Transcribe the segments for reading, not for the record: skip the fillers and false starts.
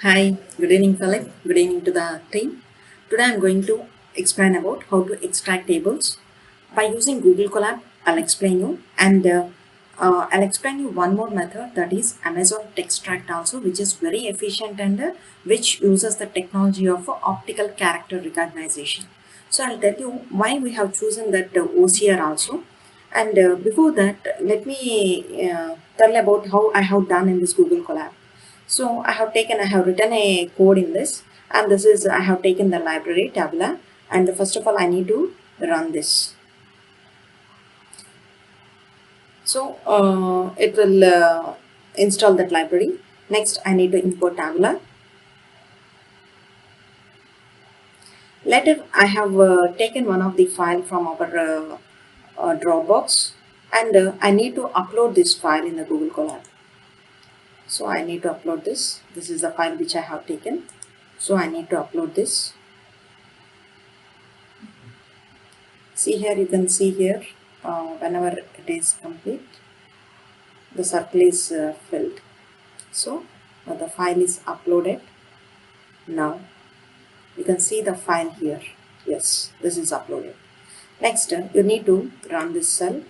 Hi, good evening, Philip. Good evening to the team. Today I'm going to explain about how to extract tables. By using Google Colab, I'll explain you and I'll explain you one more method, that is Amazon Textract also, which is very efficient and which uses the technology of optical character recognition. So I'll tell you why we have chosen that OCR also. And before that, let me tell about how I have done in this Google Colab. So I have written a code in this, and this is, I have taken the library tabula, and first of all I need to run this. So it will install that library. Next I need to import tabula. Later I have taken one of the file from our Dropbox, and I need to upload this file in the Google Colab. So I need to upload this. This is the file which I have taken. So I need to upload this. See here, you can see here, whenever it is complete, the circle is filled. So the file is uploaded. Now you can see the file here. Yes, this is uploaded. Next, you need to run this cell.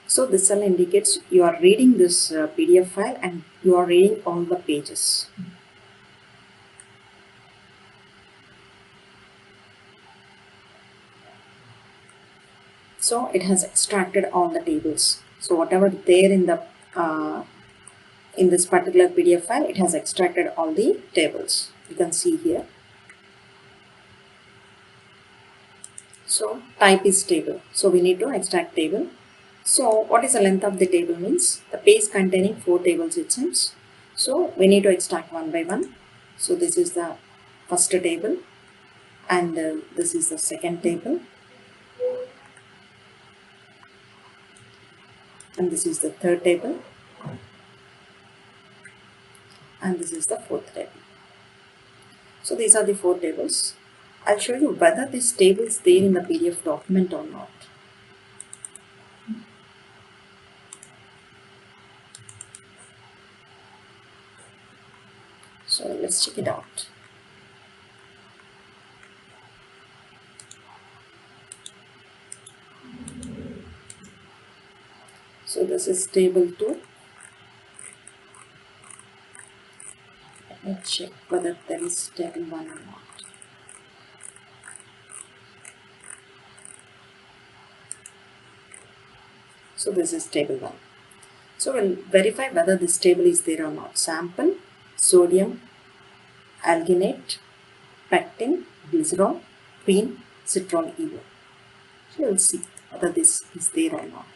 So this cell indicates you are reading this PDF file and you are reading all the pages. So it has extracted all the tables. So whatever there uh, in this particular PDF file, it has extracted all the tables. You can see here. So type is table. So we need to extract table. So what is the length of the table means? The page containing 4 tables it seems. So we need to extract one by one. So this is the first table, and this is the second table, and this is the third table, and this is the fourth table. So these are the 4 tables. I'll show you whether this table is there in the PDF document or not. So let's check it out. So this is table 2. Let me check whether there is table 1 or not. So this is table 1. So we'll verify whether this table is there or not. Sample, sodium, alginate, pectin, glycerol, queen, citrol EO. So we'll see whether this is there or not.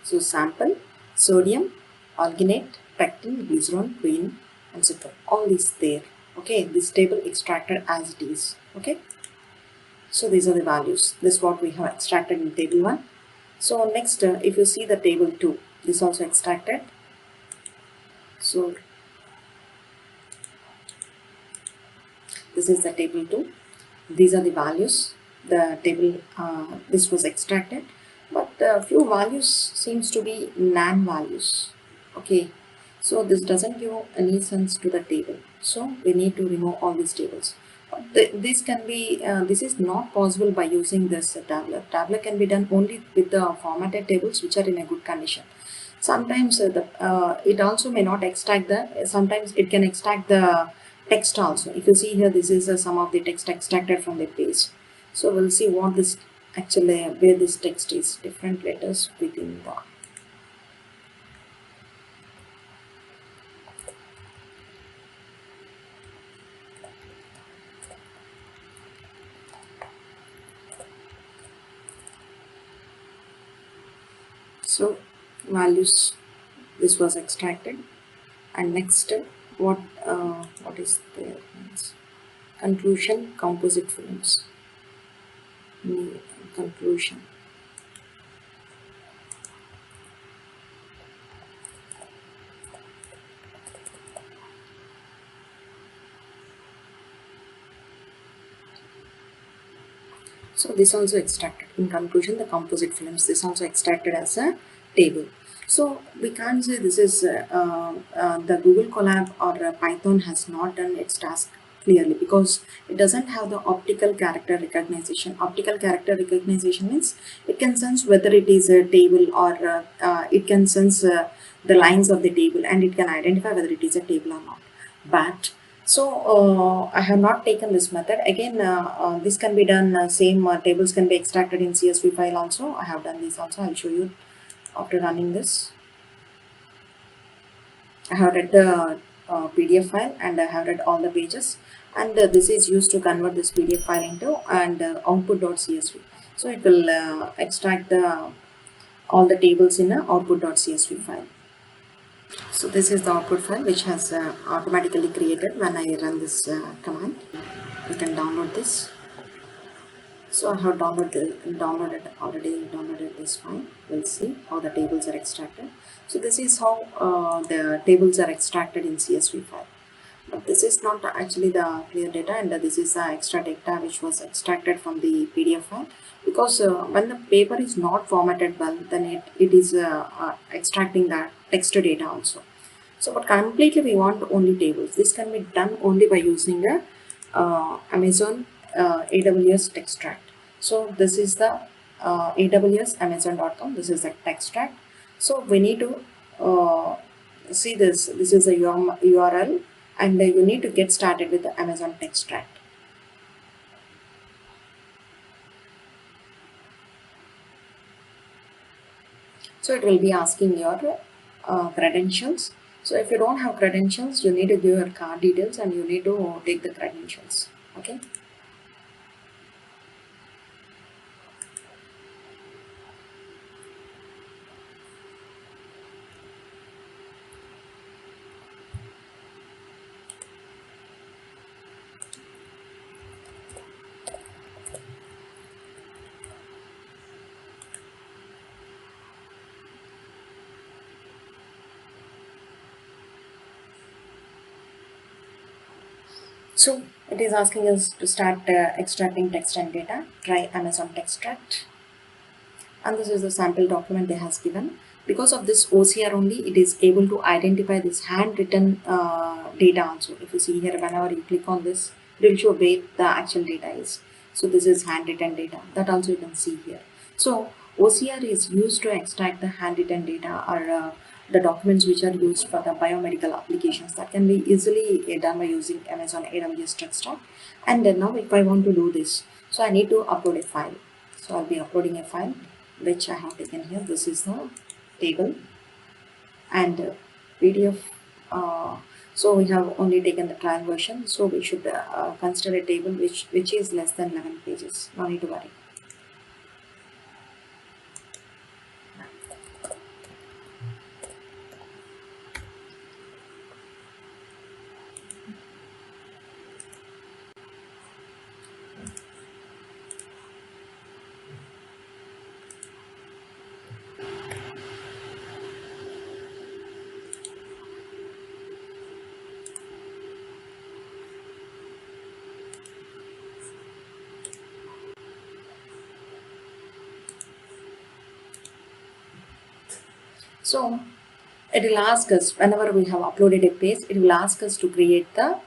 So sample, sodium, alginate, pectin, glycerol, queen, and citrol. All is there. Okay, this table extracted as it is. Okay. So these are the values. This is what we have extracted in table 1. So next, if you see the table 2, this also extracted. So this is the table 2. These are the values. The table, this was extracted, but few values seems to be non values. Okay, so this doesn't give any sense to the table. So we need to remove all these tables. This can be, this is not possible by using this tablet. Tablet can be done only with the formatted tables which are in a good condition. Sometimes it also may not extract the, sometimes it can extract the text also. If you see here, this is some of the text extracted from the page. So we'll see what this actually, where this text is, different letters within the. So values, this was extracted, and next what is there means conclusion, composite films, conclusion. So this also extracted. In conclusion, the composite films, this also extracted as a table. So we can't say this is the Google Colab or Python has not done its task clearly, because it doesn't have the optical character recognition. Optical character recognition means it can sense whether it is a table, or it can sense the lines of the table, and it can identify whether it is a table or not. But so I have not taken this method. Again, this can be done, same tables can be extracted in CSV file also. I have done this also. I'll show you after running this. I have read the PDF file, and I have read all the pages, and this is used to convert this PDF file into and output.csv. So it will extract all the tables in a output.csv file. So this is the output file which has automatically created when I run this command. You can download this. So I have already downloaded this file. We'll see how the tables are extracted. So this is how the tables are extracted in CSV file. But this is not actually the clear data, and this is the extra data which was extracted from the PDF file. Because when the paper is not formatted well, then it is extracting the text data also. So but completely we want only tables. This can be done only by using a Amazon AWS Textract. So this is the AWS Amazon.com. This is the Textract. So we need to see this. This is a URL, and you need to get started with the Amazon Textract. So it will be asking your credentials. So if you don't have credentials, you need to give your card details, and you need to take the credentials. Okay. So it is asking us to start extracting text and data. Try Amazon Textract. And this is the sample document they has given. Because of this OCR only, it is able to identify this handwritten data also. If you see here, whenever you click on this, it will show where the actual data is. So this is handwritten data. That also you can see here. So OCR is used to extract the handwritten data, or the documents which are used for the biomedical applications. That can be easily done by using Amazon AWS Textract. And then now if I want to do this, so I need to upload a file. So I'll be uploading a file which I have taken here. This is the table and PDF. So we have only taken the trial version. So we should consider a table which is less than 11 pages. No need to worry. So it will ask us, whenever we have uploaded a page, it will ask us to create the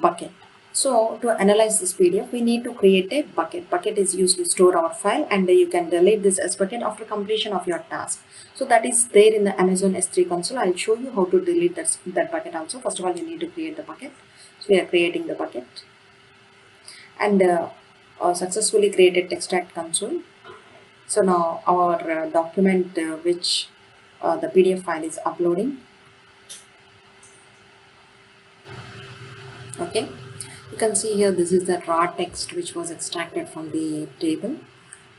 bucket. So to analyze this PDF, we need to create a bucket. Bucket is used to store our file, and you can delete this as bucket after completion of your task. So that is there in the Amazon S3 console. I'll show you how to delete that bucket also. First of all, you need to create the bucket. So we are creating the bucket, and successfully created Textract console. So now our document which the PDF file is uploading. Okay, you can see here this is the raw text which was extracted from the table,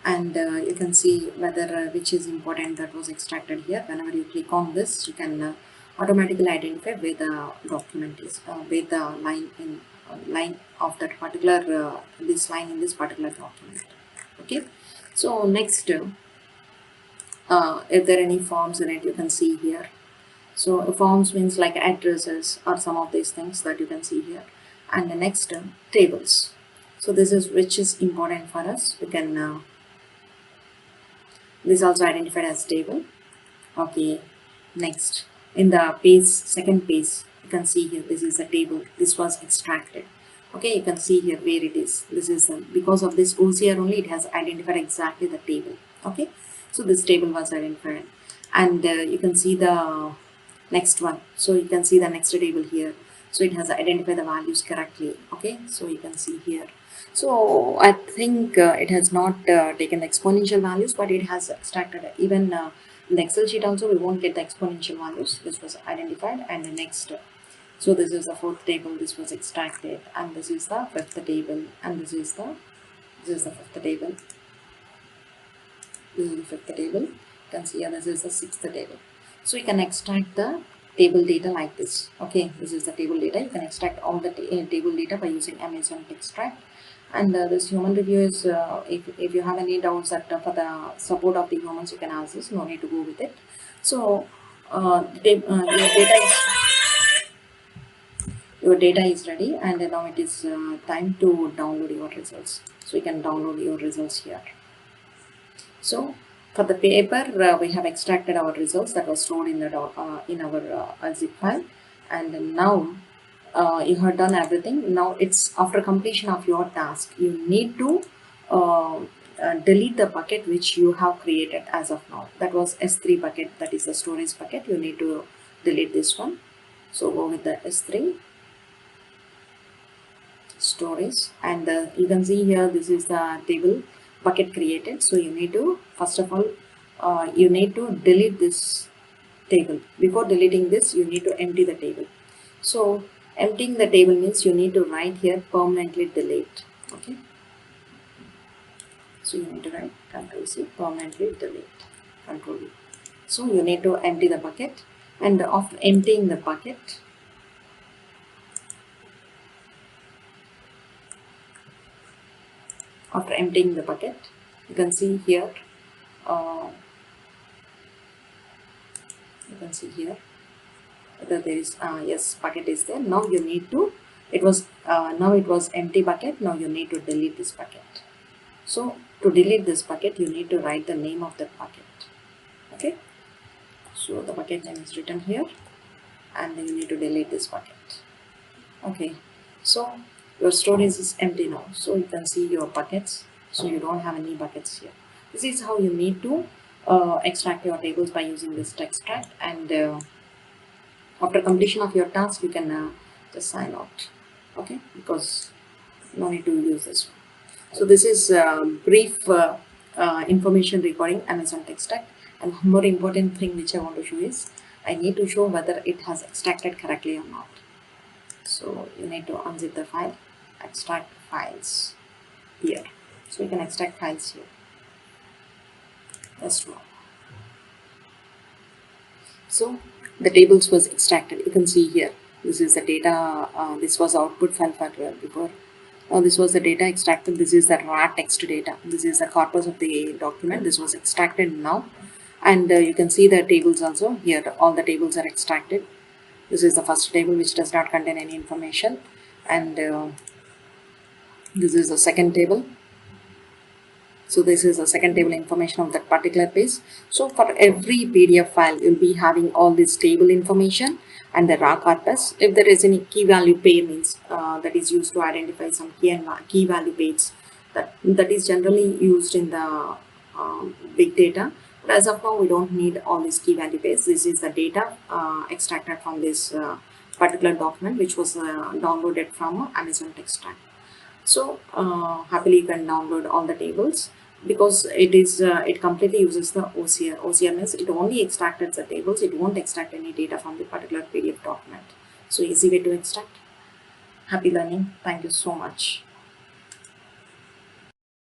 and you can see whether which is important that was extracted here. Whenever you click on this, you can automatically identify where the document is, where the line of that particular this line in this particular document. Okay, so next if there are any forms in it, you can see here. So forms means like addresses or some of these things that you can see here. And the next tables. So this is which is important for us. We can this also identified as table. Okay, Next, in the page, second page, you can see here, this is a table. This was extracted. Okay, you can see here where it is. This is because of this OCR only, it has identified exactly the table. Okay, so this table was identified, and you can see the next one. So you can see the next table here. So it has identified the values correctly. Okay, so you can see here. So I think it has not taken the exponential values, but it has extracted even in the Excel sheet also we won't get the exponential values. This was identified, and the next. So this is the fourth table. This was extracted, and this is the fifth table, and this is the fifth table. This is the fifth table. You can see here this is the sixth table. So you can extract the table data like this. Okay, this is the table data. You can extract all the table data by using Amazon Textract. And this human review is, if you have any doubts that for the support of the humans, you can ask this. No need to go with it. So your data is ready, and now it is time to download your results. So you can download your results here. So for the paper, we have extracted our results that was stored in the in our zip file, and now you have done everything. Now it's after completion of your task, you need to delete the bucket which you have created as of now. That was S3 bucket, that is the storage bucket. You need to delete this one. So go with the S3 storage, and you can see here this is the table bucket created. So you need to, first of all, you need to delete this table. Before deleting this, you need to empty the table. So emptying the table means you need to write here permanently delete. Okay, so you need to write Ctrl+C, permanently delete, Ctrl+V. So you need to empty the bucket, and after emptying the bucket, you can see here, whether there is yes, bucket is there. Now you need to, it was now it was empty bucket. Now you need to delete this bucket. So to delete this bucket, you need to write the name of the bucket. Okay, so the bucket name is written here, and then you need to delete this bucket. Okay, so your storage is empty now, so you can see your buckets. So you don't have any buckets here. This is how you need to extract your tables by using this Textract, and after completion of your task, you can just sign out. Okay, because no need to use this one. So this is brief information regarding Amazon Textract, and more important thing which I want to show is I need to show whether it has extracted correctly or not. So you need to unzip the file, extract files here. So you can extract files here. That's one. So the tables was extracted. You can see here. This is the data. This was output file for before. This was the data extracted. This is the raw text data. This is the corpus of the document. This was extracted now, and you can see the tables also here. All the tables are extracted. This is the first table which does not contain any information, and this is the second table. So this is the second table information of that particular page. So for every PDF file, you'll be having all this table information and the raw corpus. If there is any key value pair, means that is used to identify some key value pairs, that is generally used in the big data. But as of now, we don't need all these key value pairs. This is the data extracted from this particular document, which was downloaded from Amazon Textract. So happily you can download all the tables, because it completely uses the OCR. OCR means it only extracted the tables. It won't extract any data from the particular PDF document. So easy way to extract. Happy learning. Thank you so much.